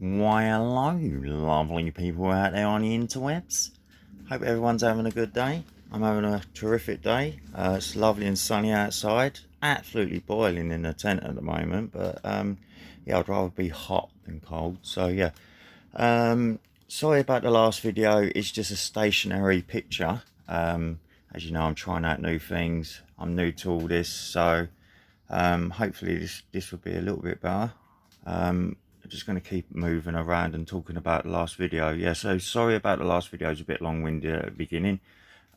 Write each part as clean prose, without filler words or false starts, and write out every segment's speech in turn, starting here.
Why hello, lovely people out there on the interwebs. Hope everyone's having a good day. I'm having a terrific day. It's lovely and sunny outside. Absolutely boiling in the tent at the moment, but yeah, I'd rather be hot than cold. So yeah, sorry about the last video. It's just a stationary picture. As you know, I'm trying out new things. I'm new to all this, so hopefully this will be a little bit better. I'm just going to keep moving around and talking about the last video. Yeah, so sorry about the last video. It's a bit long-winded at the beginning.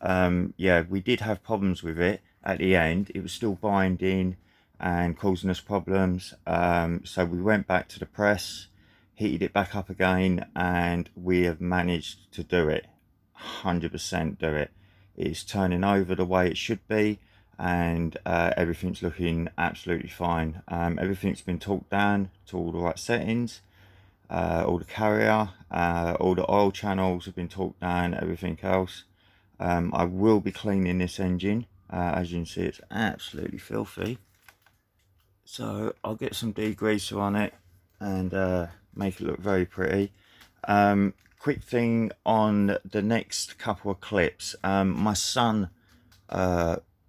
Yeah, we did have problems with it at the end. It was still binding and causing us problems. So we went back to the press, heated it back up again, and we have managed to do it. 100% do it. It's turning over the way it should be, and everything's looking absolutely fine. Everything's been torqued down to all the right settings. All the carrier, all the oil channels have been torqued down, everything else. I will be cleaning this engine. As you can see, it's absolutely filthy, so I'll get some degreaser on it and make it look very pretty. Quick thing on the next couple of clips. My son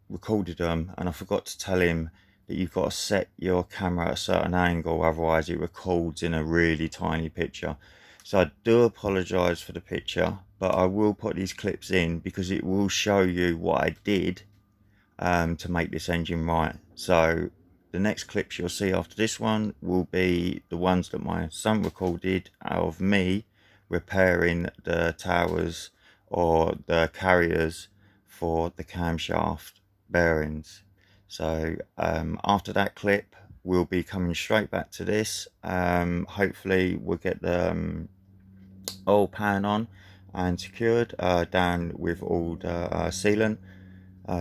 recorded them, and I forgot to tell him that you've got to set your camera at a certain angle, otherwise it records in a really tiny picture. So I do apologize for the picture, but I will put these clips in because it will show you what I did to make this engine right. So the next clips you'll see after this one will be the ones that my son recorded of me repairing the towers or the carriers for the camshaft bearings. So after that clip we'll be coming straight back to this. Hopefully we'll get the oil pan on and secured down with all the sealant.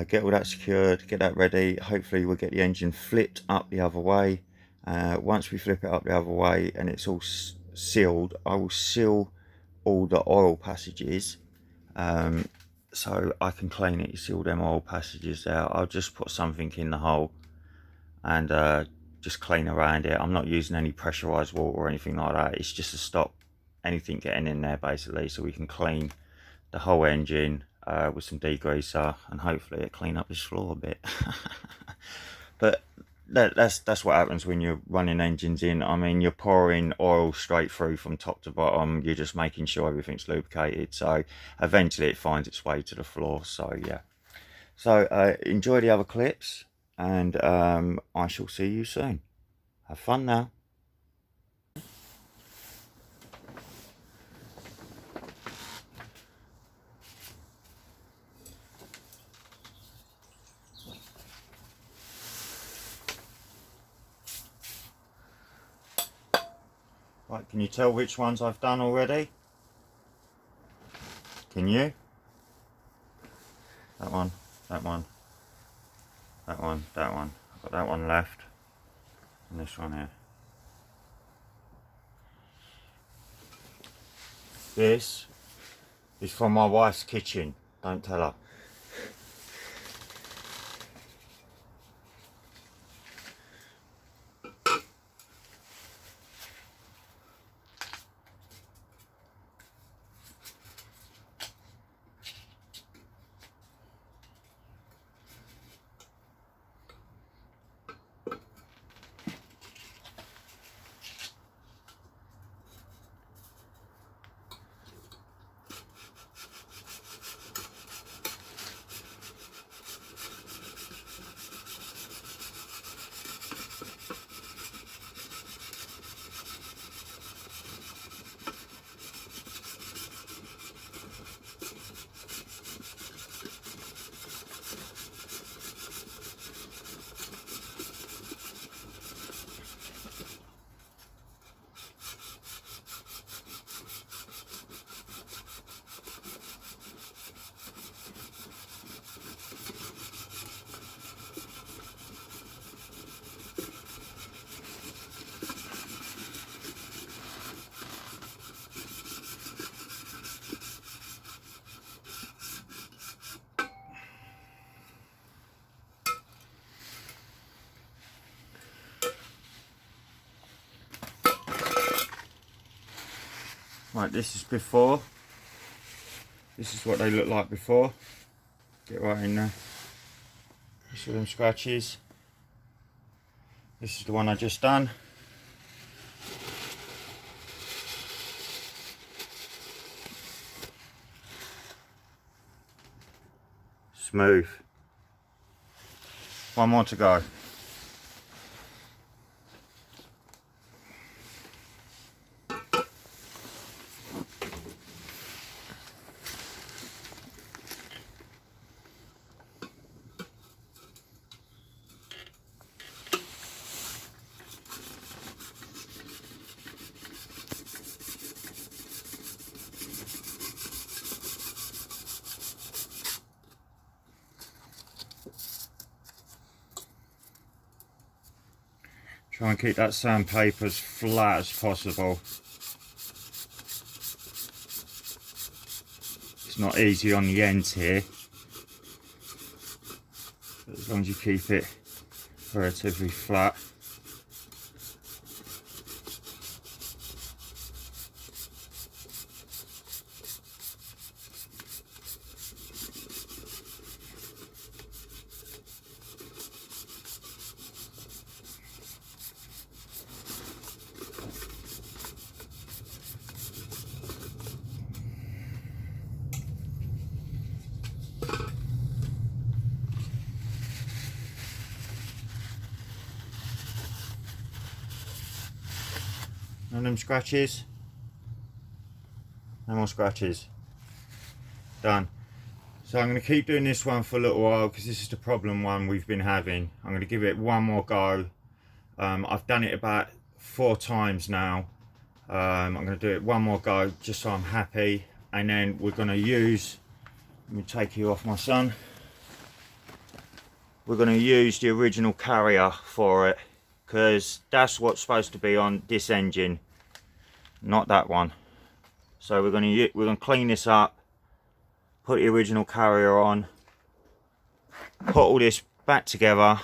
Get all that secured, get that ready. Hopefully we'll get the engine flipped up the other way. Once we flip it up the other way and it's all sealed, I will seal all the oil passages so I can clean it. You see all them oil passages out. I'll just put something in the hole and just clean around it. I'm not using any pressurized water or anything like that. It's just to stop anything getting in there basically, so we can clean the whole engine with some degreaser, and hopefully it clean up this floor a bit. But that's what happens when you're running engines in. I mean, you're pouring oil straight through from top to bottom. You're just making sure everything's lubricated, so eventually it finds its way to the floor. So yeah, so enjoy the other clips, and I shall see you soon. Have fun now. Right, can you tell which ones I've done already? Can you? That one, that one, that one, that one. I've got that one left, and this one here. This is from my wife's kitchen. Don't tell her. Right, this is before. This is what they look like before. Get right in there. See them scratches. This is the one I just done. Smooth. One more to go. Try and keep that sandpaper as flat as possible. It's not easy on the ends here, but as long as you keep it relatively flat. None of them scratches. No more scratches. Done. So I'm going to keep doing this one for a little while because this is the problem one we've been having. I'm going to give it one more go. I've done it about 4 times now. I'm going to do it one more go just so I'm happy, and then we're going to use, let me take you off my son. We're going to use the original carrier for it because that's what's supposed to be on this engine, not that one. So we're going to clean this up, put the original carrier on, put all this back together.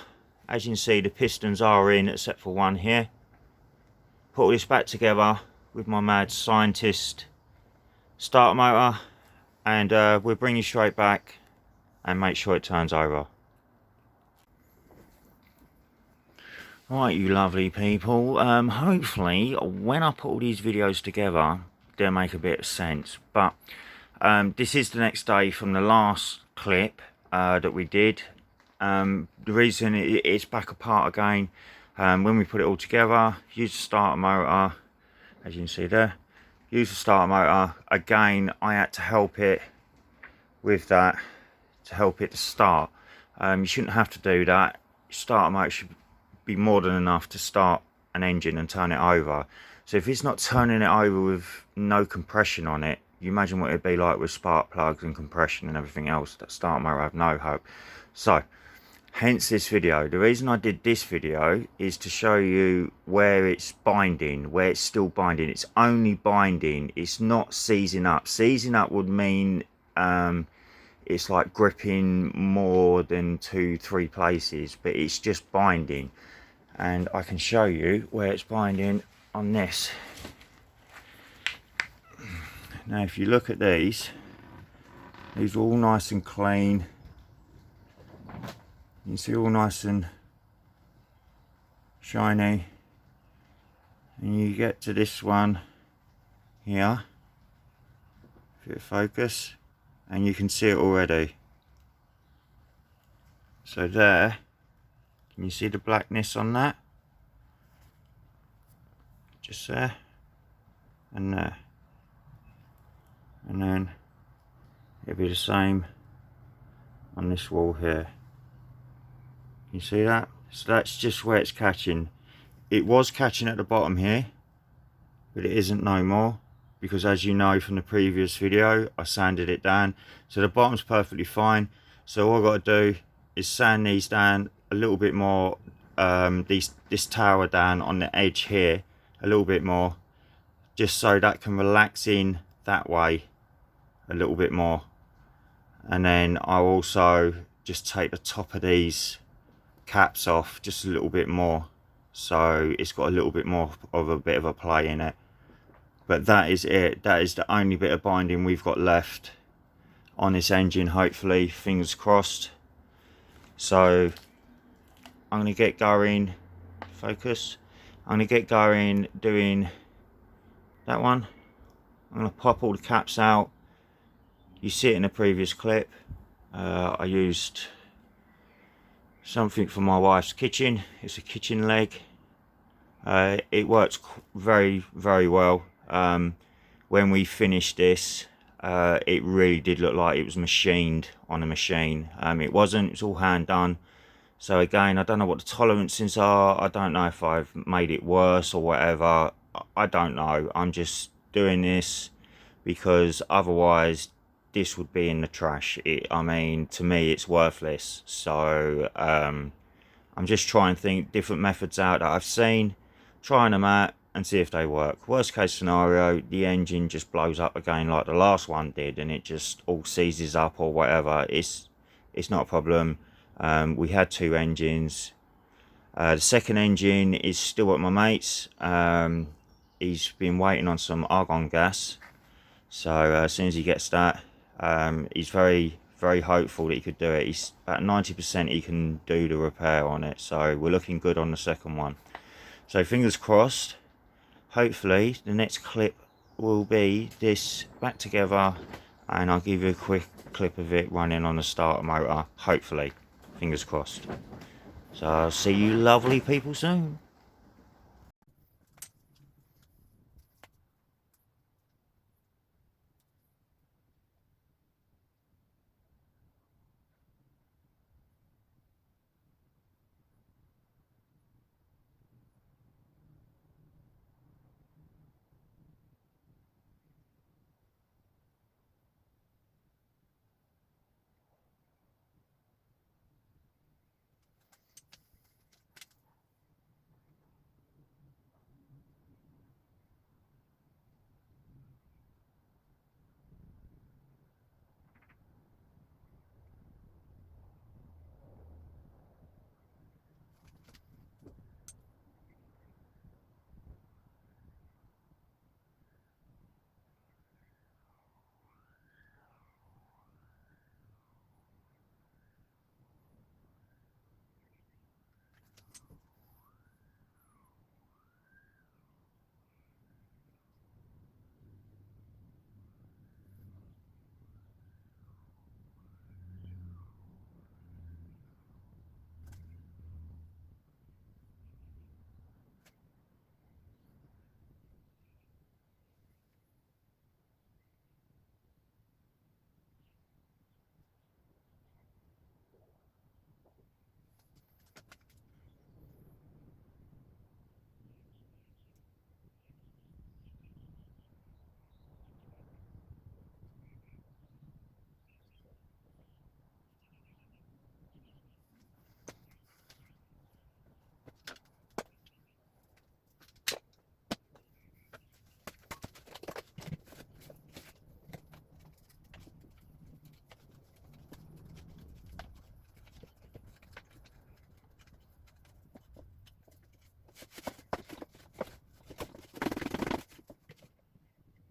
As you can see, the pistons are in except for one here. Put all this back together with my mad scientist starter motor, and we'll bring you straight back and make sure it turns over. Right, you lovely people, hopefully when I put all these videos together they'll make a bit of sense, but this is the next day from the last clip that we did. The reason it's back apart again, when we put it all together, use the starter motor, as you can see there, use the starter motor, again I had to help it with that, to help it to start. You shouldn't have to do that. Your starter motor should be more than enough to start an engine and turn it over. So if it's not turning it over with no compression on it, you imagine what it'd be like with spark plugs and compression and everything else. That starter motor have no hope. So hence this video. The reason I did this video is to show you where it's binding, where it's still binding. It's only binding, it's not seizing up. Seizing up would mean it's like gripping more than 2-3 places, but it's just binding. And I can show you where it's binding on this. Now if you look at these are all nice and clean. You can see all nice and shiny, and you get to this one here, if it focus, and you can see it already. So there, can you see the blackness on that? Just there and there, and then it'll be the same on this wall here. You see that? So that's just where it's catching. It was catching at the bottom here, but it isn't no more, because as you know from the previous video, I sanded it down. So the bottom's perfectly fine. So all I've got to do is sand these down a little bit more, this tower down on the edge here a little bit more, just so that can relax in that way a little bit more. And then I'll also just take the top of these caps off just a little bit more, so it's got a little bit more of a bit of a play in it. But that is it. That is the only bit of binding we've got left on this engine, hopefully, fingers crossed. So I'm going to get going, focus, I'm going to get going doing that one. I'm going to pop all the caps out. You see it in the previous clip. I used something from my wife's kitchen. It's a kitchen leg. It works very, very well. When we finished this, it really did look like it was machined on a machine. It wasn't. It was all hand done. So again, I don't know what the tolerances are. I don't know if I've made it worse or whatever. I don't know. I'm just doing this because otherwise this would be in the trash. I mean, to me, it's worthless. So I'm just trying to think different methods out that I've seen, trying them out and see if they work. Worst case scenario, the engine just blows up again like the last one did, and it just all seizes up or whatever. It's not a problem. We had two engines. The second engine is still at my mate's. He's been waiting on some argon gas, so as soon as he gets that, he's very, very hopeful that he could do it. He's about 90% he can do the repair on it, so we're looking good on the second one. So fingers crossed. Hopefully the next clip will be this back together, and I'll give you a quick clip of it running on the starter motor, hopefully, fingers crossed. So I'll see you lovely people soon.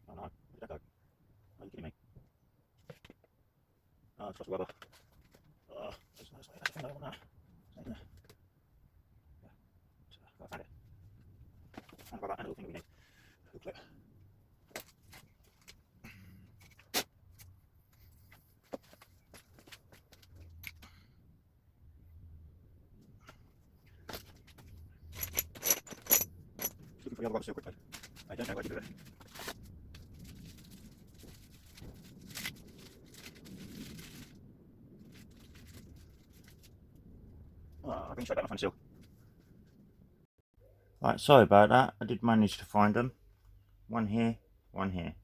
Oh no, where'd that go? Are you kidding me? Oh, it's across the rubber. Oh, there's a thing on that. Yeah, I found it. And rubber and a little thing we need. Hook clip. Just looking for the other rubber seal quickly. I don't know where to do it. Oh, I've been straight back my front seal. Right, sorry about that. I did manage to find them. One here, one here.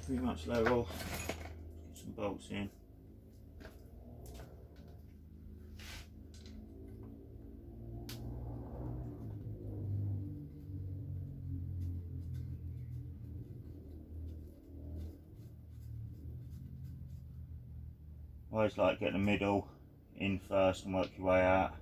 pretty much level. Get some bolts in. I always like to get the middle in first and work your way out.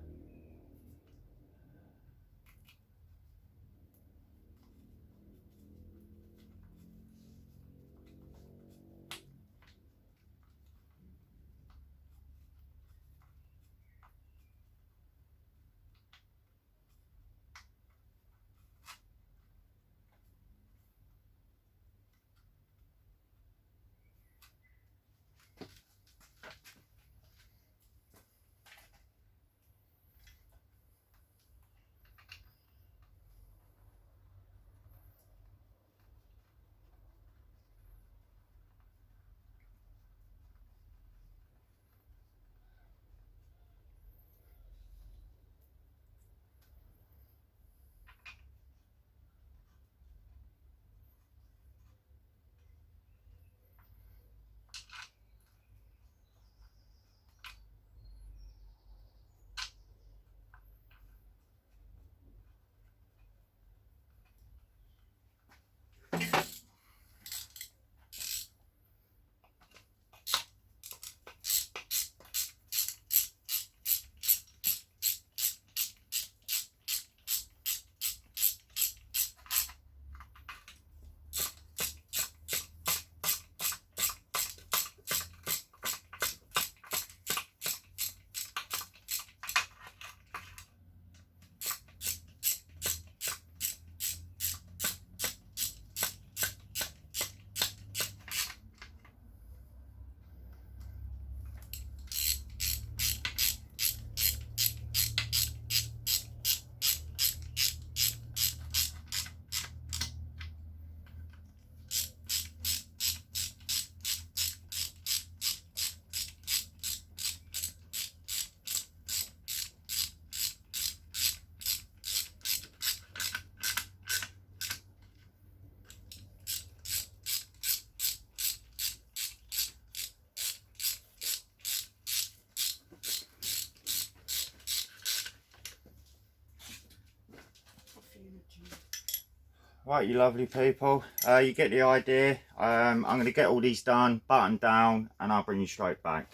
Right, you lovely people, you get the idea. I'm going to get all these done, buttoned down, and I'll bring you straight back.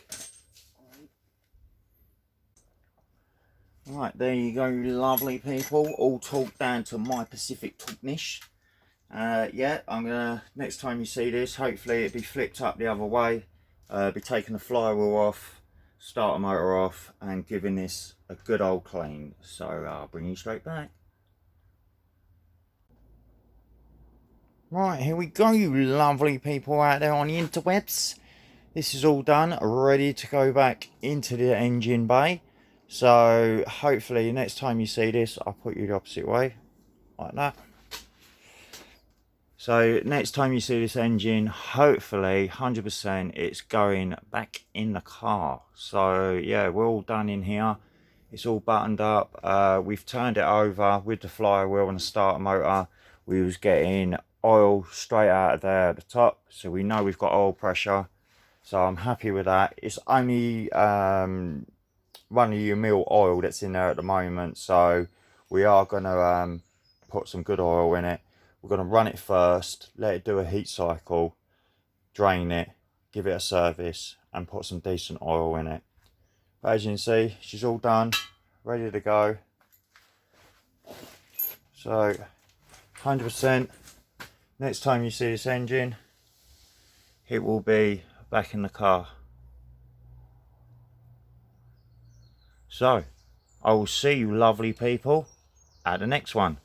Right, there you go, you lovely people, all torqued down to my Pacific torque-nish. Yeah, I'm gonna, next time you see this, hopefully it'll be flipped up the other way, be taking the flywheel off, starter motor off, and giving this a good old clean. So I'll bring you straight back. Right, here we go, you lovely people out there on the interwebs. This is all done, ready to go back into the engine bay. So hopefully next time you see this, I'll put you the opposite way, like that. So next time you see this engine, hopefully 100% it's going back in the car. So yeah, we're all done in here. It's all buttoned up. We've turned it over with the flywheel and the starter motor. We was getting oil straight out of there at the top, so we know we've got oil pressure. So I'm happy with that. It's only run-of-the-mill oil that's in there at the moment, so we are going to put some good oil in it. We're going to run it first, let it do a heat cycle, drain it, give it a service, and put some decent oil in it. But as you can see, she's all done, ready to go. So 100%, next time you see this engine, it will be back in the car. So I will see you lovely people at the next one.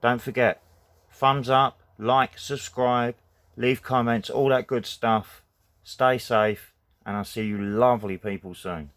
Don't forget, thumbs up, like, subscribe, leave comments, all that good stuff. Stay safe, and I'll see you lovely people soon.